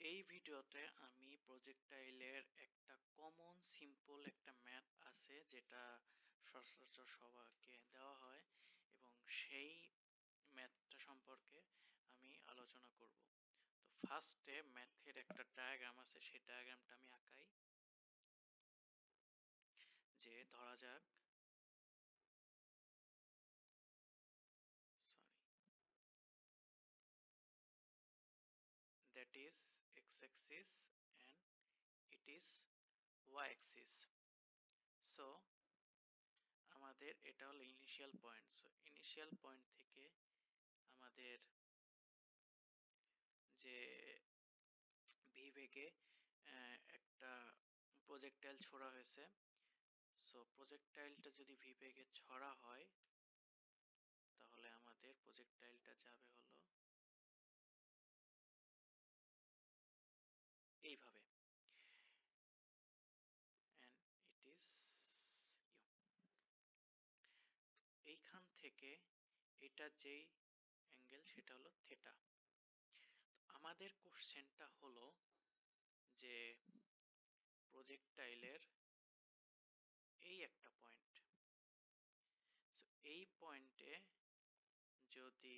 এই ভিডিওতে আমি প্রজেক্টাইলের একটা কমন সিম্পল একটা ম্যাথ আছে যেটা সচরাচর সবাইকে দেওয়া হয় এবং সেই ম্যাথটা সম্পর্কে আমি আলোচনা করব। তো ফার্স্টে ম্যাথের একটা ডায়াগ্রাম আছে, সেই ডায়াগ্রামটা আমি আঁকাই। যে ধরা যাক, sorry, that is x-axis and it is y-axis. So আমাদের এটা হলো initial point. So initial point থেকে আমাদের যে ভি বেগে একটা প্রজেক্টাইল ছোড়া হয়েছে। সো প্রজেক্টাইলটা যদি ভি বেগে ছড়া হয় তাহলে আমাদের প্রজেক্টাইলটা যাবে হলো এইভাবে, and it is u। এইখান থেকে এটা যেই অ্যাঙ্গেল সেটা হলো থেটা। আমাদের কোশ্চেনটা হলো যে প্রজেক্টাইলের এই একটা পয়েন্ট, সো এই পয়েন্টে যদি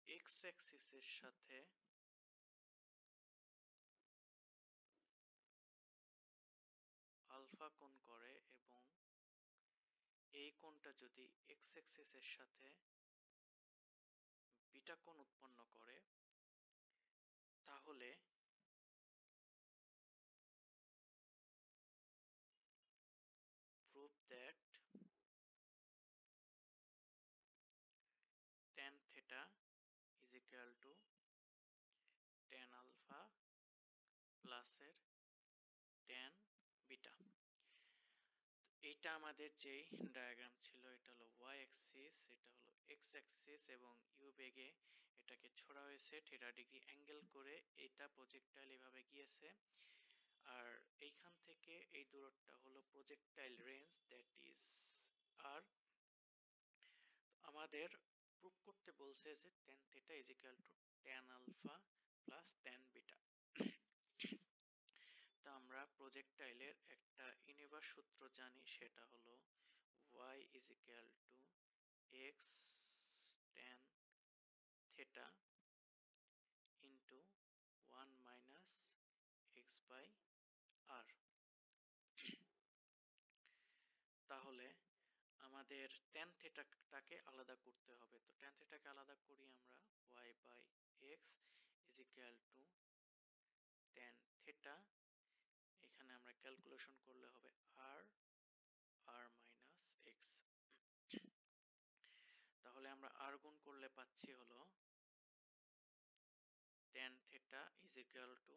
এক্স অ্যাক্সিসের সাথে আলফা কোণ করে এবং এই কোণটা যদি এক্স অ্যাক্সিসের সাথে বিটা কোণ উৎপন্ন করে, তাহলে prove that tan theta is equal to tan alpha plus এর tan বিটা। এটা আমাদের যেই ডায়াগ্রাম ছিল এটা হলো y অ্যাক্সিস, এটা হলো x অ্যাক্সিস এবং u বেগে এটাকে ছোড়া হয়েছে থিটা ডিগ্রি অ্যাঙ্গেল করে। এটা প্রজেক্টাইল এভাবে গিয়েছে, আর এইখান থেকে এই দূরত্বটা হলো প্রজেক্টাইল রেঞ্জ, দ্যাট ইজ আর। আমাদের প্রুভ করতে বলছে যে tan theta is equal to tan alpha plus tan beta। তা আমরা প্রজেক্টাইলের একটা ইউনিভার্স সূত্র জানি, সেটা হলো y is equal to x tan theta into 1 minus x by r। তাহলে আমাদের tan theta টাকে আলাদা করতে হবে। তো tan theta কে আলাদা করি আমরা, y by x is equal to tan theta, এখানে আমরা ক্যালকুলেশন করলে হবে r minus x। তাহলে আমরা r গুণ করলে পাচ্ছি হলো tan theta is equal to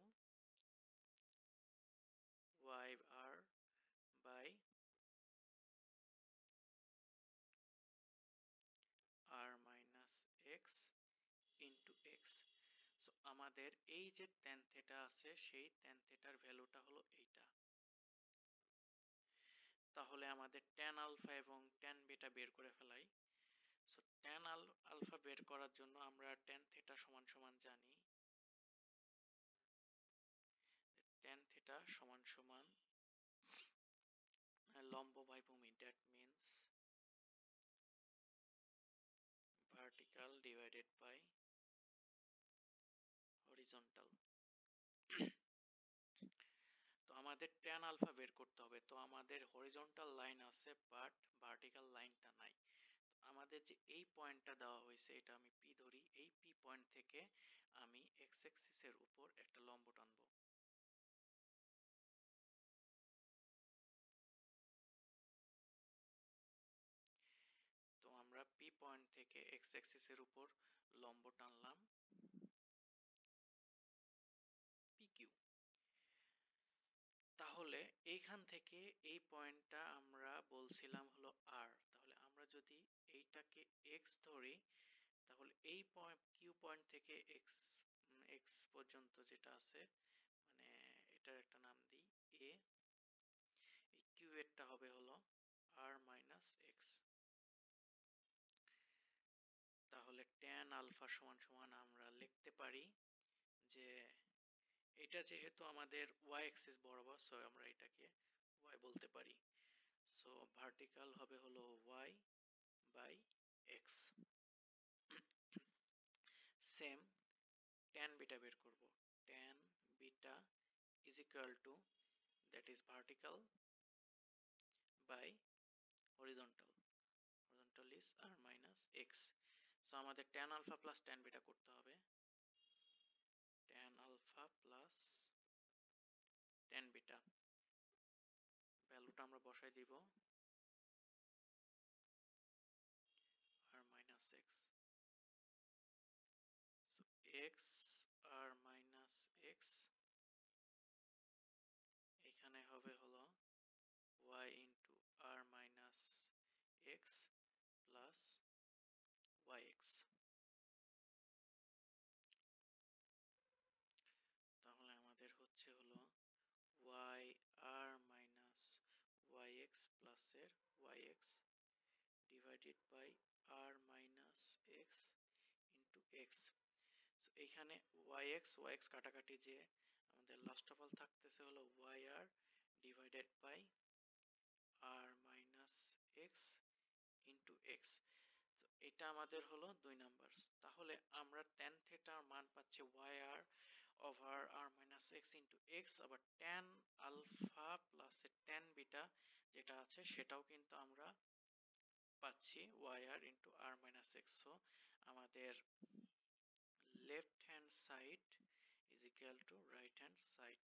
yr by r minus x into x। So আমাদের এই যে tan theta আছে সেই tan theta এর ভ্যালুটা হলো এইটা। তাহলে আমাদের tan আলফা এবং tan বিটা বের করে ফেলাই। সো tan আলফা বের করার জন্য আমরা tan theta সমান সমান জানি, tan theta সমান সমান লম্ব বাই ভূমি, that means vertical divided by horizontal. তো আমাদের tan আলফা বের করতে হবে। তো আমাদের হরিজন্টাল লাইন আছে বাট ভার্টিক্যাল লাইনটা নাই। আমাদের যে এই পয়েন্টটা দেওয়া হয়েছে এটা আমি পি ধরি, এই পি পয়েন্ট থেকে আমি এক্স অ্যাক্সিসের উপর একটা লম্ব টানবো। তো আমরা পি পয়েন্ট থেকে এক্স অ্যাক্সিসের উপর লম্ব টানলাম পি কিউ। তাহলে এইখান থেকে এই পয়েন্টটা আমরা বলছিলাম হলো আর। তাহলে আমরা যদি এইটাকে এক্স ধরি তাহলে এই পয়েন্ট কিউ পয়েন্ট থেকে এক্স পর্যন্ত যেটা আছে, মানে এটার একটা নাম দিই এ, এই কিউ এরটা হবে হলো আর মাইনাস এক্স। তাহলে ট্যান আলফা সমান সমান আমরা লিখতে পারি যে এটা যেহেতু আমাদের ওয়াই অ্যাক্সিস বরাবর, সো আমরা এটাকে ওয়াই বলতে পারি। সো ভার্টিক্যাল হবে হলো y by x. Same tan beta বের করব। Tan beta is equal to, that is vertical by horizontal. Horizontal is r minus x. So আমাদের tan alpha plus tan beta করতে হবে। Tan alpha plus tan beta ভ্যালুটা আমরা বসাই দিব r minus x. So x r minus x, এখানে হবে হলো y into r minus x plus yx। তাহলে আমাদের হচ্ছে হলো y আর মাইনাস yx প্লাসের yx divided by r minus x into x. So এখানে yx কাটাকাটি, যে আমাদের লাস্ট অফ অল থাকতেছে হলো yr divided by r minus x into x. তো এটা আমাদের হলো 2 নাম্বার। তাহলে আমরা tan থেটার মান পাচ্ছি yr over r minus x into x, আবার tan alpha plus tan beta যেটা আছে সেটাও কিন্তু আমরা পাচ্ছি yr into r minus x. So আমাদের left hand side is equal to right hand side.